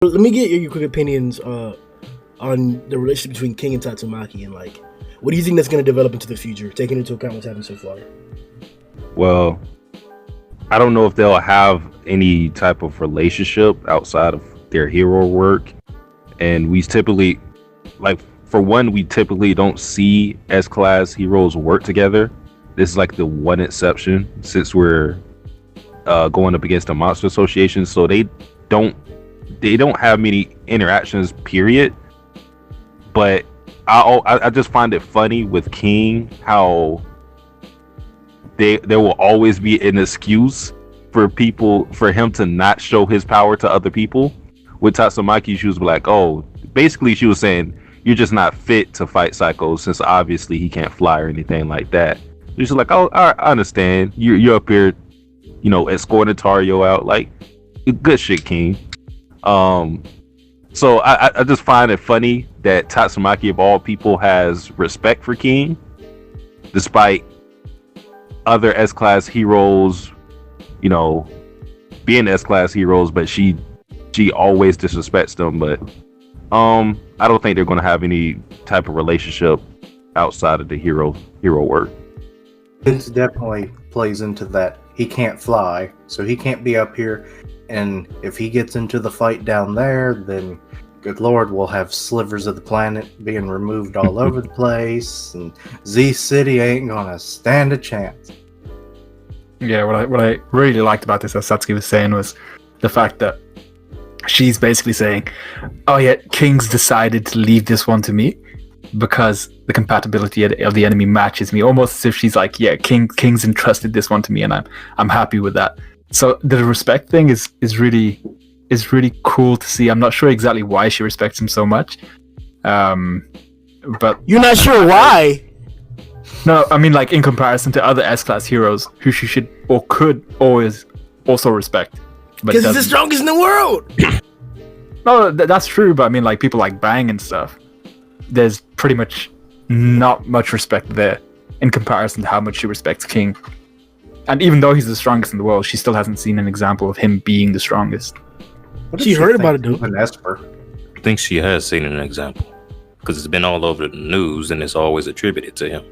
Let me get your quick opinions on the relationship between King and Tatsumaki, and like, what do you think that's going to develop into the future, taking into account what's happened so far? Well, I don't know if they'll have any type of relationship outside of their hero work, and we typically, like, for one, we typically don't see S-class heroes work together. This is like the one exception since we're going up against the Monster Association, so they don't have many interactions, period. But I just find it funny with King how there will always be an excuse for him to not show his power to other people. With Tatsumaki, she was like, oh, basically she was saying you're just not fit to fight Psycho since obviously he can't fly or anything like that. She's like, oh, I understand. You're up here, escorting Tario out. Like, good shit, King. So I just find it funny that Tatsumaki of all people has respect for King, despite other S-class heroes, being S-class heroes, but she always disrespects them. But I don't think they're going to have any type of relationship outside of the hero work. This definitely plays into that. He can't fly, so he can't be up here. And if he gets into the fight down there, then good lord, we'll have slivers of the planet being removed all over the place, and Z City ain't gonna stand a chance. Yeah, what I really liked about this, as Satsuki was saying, was the fact that she's basically saying, oh yeah, King's decided to leave this one to me because the compatibility of the enemy matches me, almost as if she's like, yeah, King's entrusted this one to me, and I'm happy with that. So the respect thing is really cool to see. I'm not sure exactly why she respects him so much, but You're not sure why? no, I mean, like, in comparison to other S-class heroes who she should or could always also respect. Because he's the strongest in the world. No, that's true, but I mean, like, people like Bang and stuff, there's pretty much not much respect there in comparison to how much she respects King. And even though he's the strongest in the world, she still hasn't seen an example of him being the strongest. She heard about it, dude. I think she has seen an example because it's been all over the news and it's always attributed to him.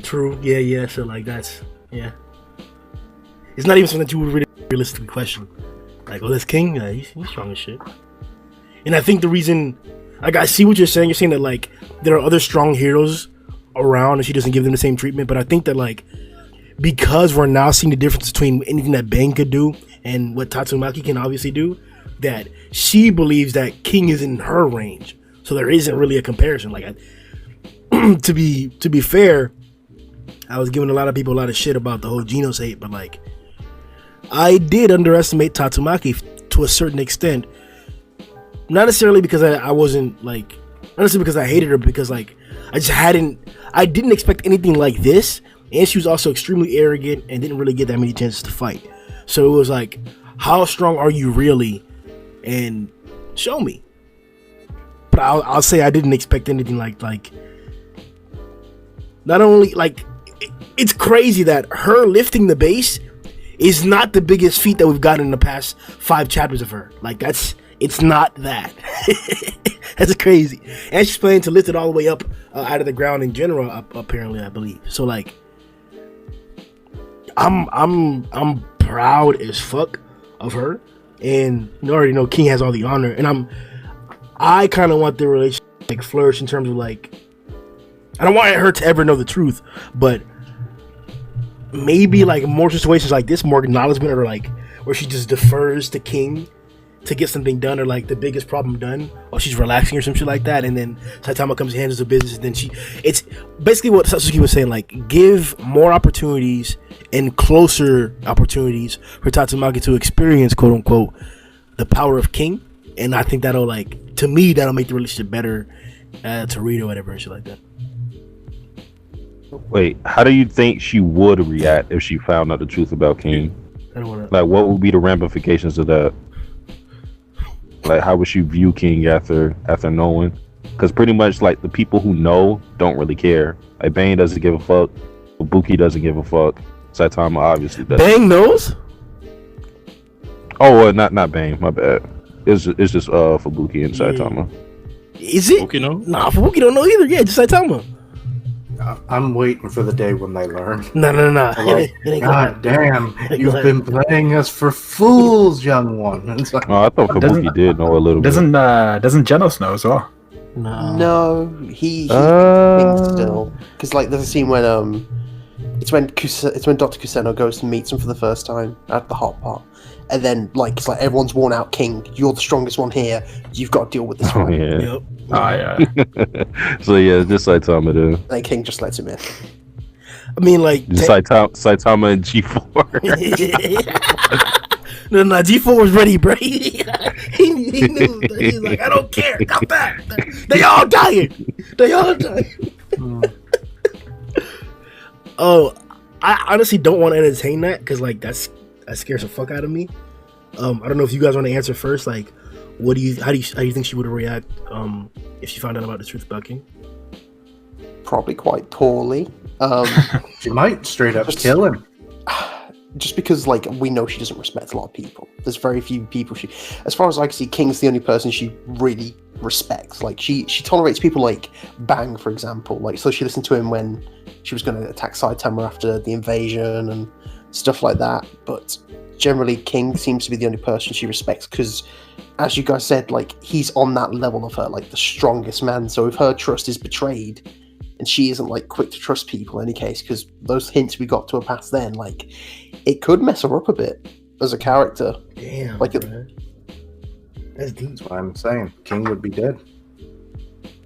True. Yeah. So like yeah. It's not even something that you would really realistically question. Like, oh, this King, he's strong as shit. And I think the reason, like, I see what you're saying. You're saying that like there are other strong heroes around and she doesn't give them the same treatment. But I think that like, because we're now seeing the difference between anything that Bang could do and what Tatsumaki can obviously do, that she believes that King is in her range. So there isn't really a comparison. Like, to be fair, I was giving a lot of people a lot of shit about the whole Genos hate, but like, I did underestimate Tatsumaki to a certain extent. Not necessarily because I wasn't like, not necessarily because I hated her, because like, I didn't expect anything like this. And she was also extremely arrogant and didn't really get that many chances to fight. So it was like, how strong are you really? And show me. But I'll say I didn't expect anything like not only like, it's crazy that her lifting the base is not the biggest feat that we've gotten in the past 5 chapters of her. Like, it's not that. That's crazy. And she's planning to lift it all the way up out of the ground in general, apparently, I believe. So like, I'm proud as fuck of her, and you already know King has all the honor, and I kind of want the relationship to like flourish in terms of like, I don't want her to ever know the truth, but maybe like more situations like this, more acknowledgement, or like where she just defers to King to get something done, or like the biggest problem done, or she's relaxing or some shit like that, and then Saitama comes and handles the business, and then it's basically what Satsuki was saying, like, give more opportunities and closer opportunities for Tatsumaki to experience, quote unquote, the power of King. And I think that'll, like, to me, that'll make the relationship better to read or whatever and shit like that. Wait, how do you think she would react if she found out the truth about King? I don't want to. Like, what would be the ramifications of that? Like, how would she view King after knowing? Because pretty much, like, the people who know don't really care. Like, Bane doesn't give a fuck. Ibuki doesn't give a fuck. Saitama obviously doesn't. Bang knows? Oh, not Bane. My bad. It's just Fubuki and Saitama. Is it? Okay, no. Nah, Fubuki don't know either. Yeah, just Saitama. I'm waiting for the day when they learn. No. Like, It ain't gonna God damn, Ain't you've gonna been playing us for fools, young one. It's like, Oh, I thought Fubuki did know a little bit. Doesn't Genos know as well? No. No, he thinks still because like there's a scene when it's when Dr. Kuseno goes to meet him for the first time at the hot pot, and then like it's like everyone's worn out. King, you're the strongest one here. You've got to deal with this Oh one. yeah. Yep. Yeah. So yeah, just Saitama then. And then King just lets him in. I mean, like Just Saitama and G4. no, G4 was ready, bro. He knew. He's like, I don't care. Come back. They all dying. Oh, I honestly don't want to entertain that because like that scares the fuck out of me. I don't know if you guys want to answer first. Like, how do you think she would react if she found out about the truth about King? Probably quite poorly. she might straight up kill him. Just because, like, we know she doesn't respect a lot of people. There's very few people as far as I can see, King's the only person she really respects. Like, she tolerates people like Bang, for example. Like, so she listened to him when she was going to attack Saitama after the invasion and stuff like that. But generally, King seems to be the only person she respects because, as you guys said, like, he's on that level of her, like, the strongest man. So if her trust is betrayed, and she isn't like quick to trust people in any case, because those hints we got to her past then, like, it could mess her up a bit as a character. Damn, like that's deep. That's what I'm saying. King would be dead.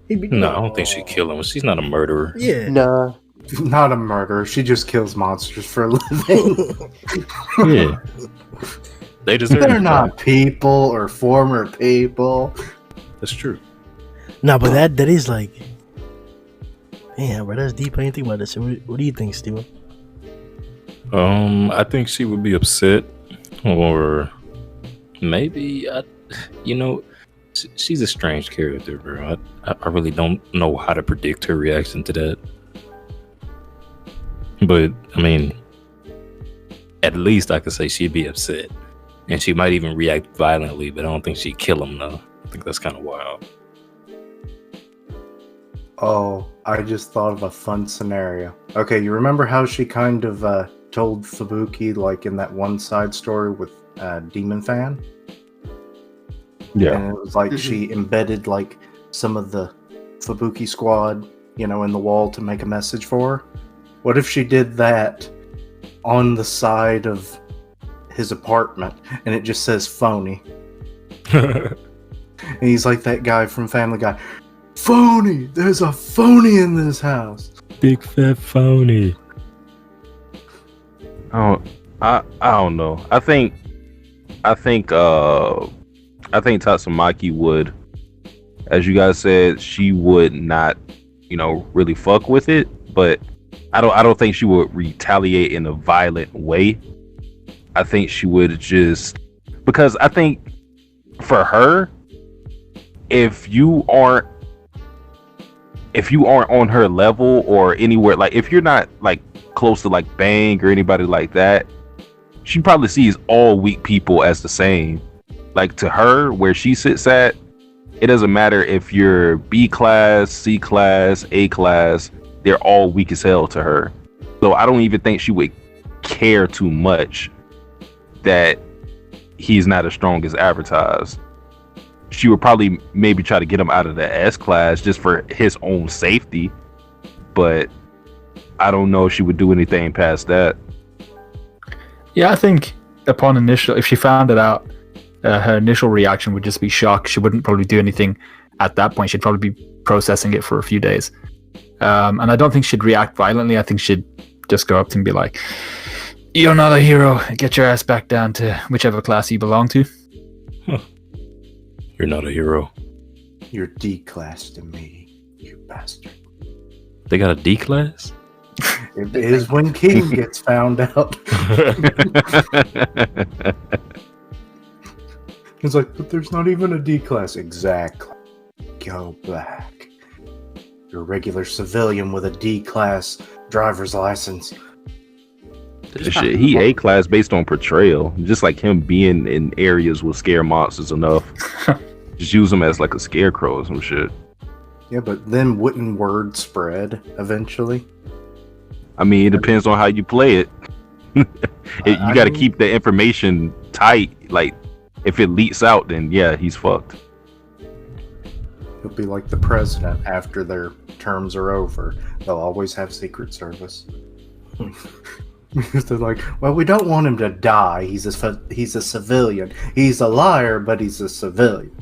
No, I don't think she'd kill him. She's not a murderer. Yeah. No, Not a murderer. She just kills monsters for a living. Yeah. They deserve They're it. not people or former people. That's true. No, but that is like, damn, bro, that's deep. I didn't think about this. What do you think, Steven? I think she would be upset, or maybe she's a strange character, bro. I really don't know how to predict her reaction to that. But I mean, at least I could say she'd be upset, and she might even react violently. But I don't think she'd kill him, though. I think that's kind of wild. Oh, I just thought of a fun scenario. Okay, you remember how she kind of told Fubuki, like in that one side story with Demon Fan? Yeah. And it was like she embedded like some of the Fubuki squad, in the wall to make a message for her. What if she did that on the side of his apartment and it just says phony? And he's like that guy from Family Guy. Phony! There's a phony in this house. Big fat phony. I don't know. I think Tatsumaki would, as you guys said, she would not, really fuck with it. But I don't think she would retaliate in a violent way. I think she would just, because I think for her, if you aren't on her level or anywhere, like if you're not like close to like Bang or anybody like that, she probably sees all weak people as the same. Like to her, where she sits at, it doesn't matter if you're B class, C class, A class, they're all weak as hell to her. So I don't even think she would care too much that he's not as strong as advertised. She would probably maybe try to get him out of the S class just for his own safety, but I don't know if she would do anything past that. Yeah, I think if she found it out, her initial reaction would just be shock. She wouldn't probably do anything at that point. She'd probably be processing it for a few days. And I don't think she'd react violently. I think she'd just go up to him and be like, "You're not a hero. Get your ass back down to whichever class you belong to." Huh. You're not a hero. You're D-class to me, you bastard. They got a D class? It is when King gets found out. He's like, but there's not even a D-class. Exactly. Go back. You're a regular civilian with a D-class driver's license. Shit, he A class based on portrayal. Just like him being in areas with scare monsters enough. Just use him as like a scarecrow or some shit. Yeah, but then wouldn't word spread eventually? I mean, it depends on how you play it. You got to keep the information tight. Like, if it leaks out, then yeah, he's fucked. He'll be like the president after their terms are over. They'll always have Secret Service. They're like, well, we don't want him to die. He's a civilian. He's a liar, but he's a civilian.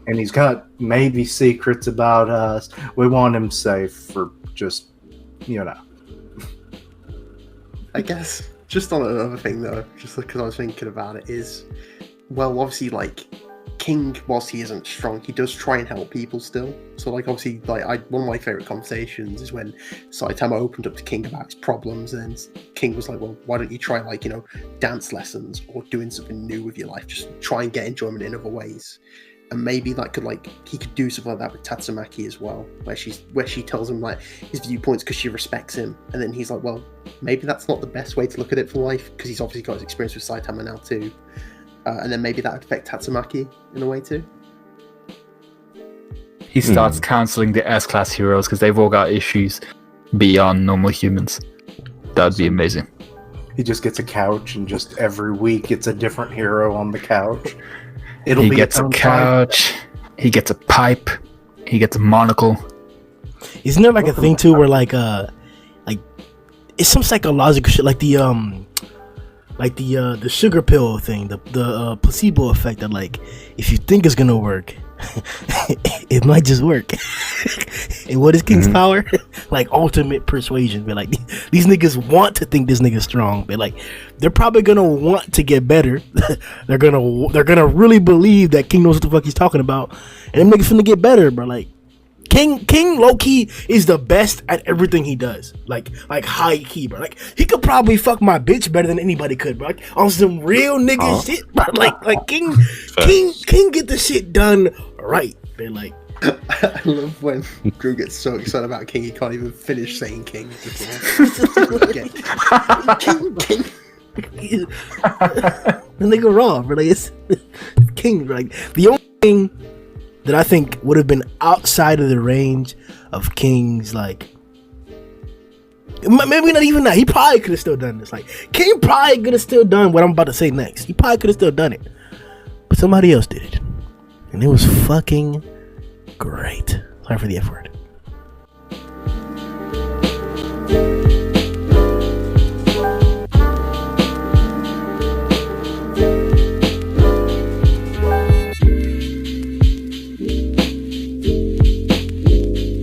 And he's got maybe secrets about us. We want him safe for just, I guess, just on another thing though, just because I was thinking about it, is, well, obviously, like, King, whilst he isn't strong, he does try and help people still. So, like, obviously, like, one of my favorite conversations is when Saitama opened up to King about his problems, and King was like, well, why don't you try, like, dance lessons or doing something new with your life? Just try and get enjoyment in other ways. And maybe that could, like, he could do something like that with Tatsumaki as well, where she tells him, like, his viewpoints because she respects him, and then he's like, well, maybe that's not the best way to look at it for life, because he's obviously got his experience with Saitama now too. And then maybe that would affect Tatsumaki in a way too. He starts counseling the S-class heroes because they've all got issues beyond normal humans. That would be amazing. He just gets a couch, and just every week it's a different hero on the couch. He gets a couch, he gets a pipe, he gets a monocle. Isn't there like a thing too where like it's some psychological shit, like the sugar pill thing, the placebo effect, that like if you think it's gonna work, it might just work. And what is King's power? Like ultimate persuasion. But like these niggas want to think this nigga's strong, but like they're probably gonna want to get better. they're gonna really believe that King knows what the fuck he's talking about, and them niggas finna get better, bro. Like King low-key is the best at everything he does. Like high key, bro. Like he could probably fuck my bitch better than anybody could, bro. Like on some real nigga shit, bro. Like King get the shit done right. They're like, I love when Drew gets so excited about King he can't even finish saying King before. King. The nigga raw, bro. Like it's King, bro. Like the only thing that I think would have been outside of the range of King's, like, maybe not even that. He probably could have still done this. Like, King probably could have still done what I'm about to say next. He probably could have still done it. But somebody else did it. And it was fucking great. Sorry for the F word.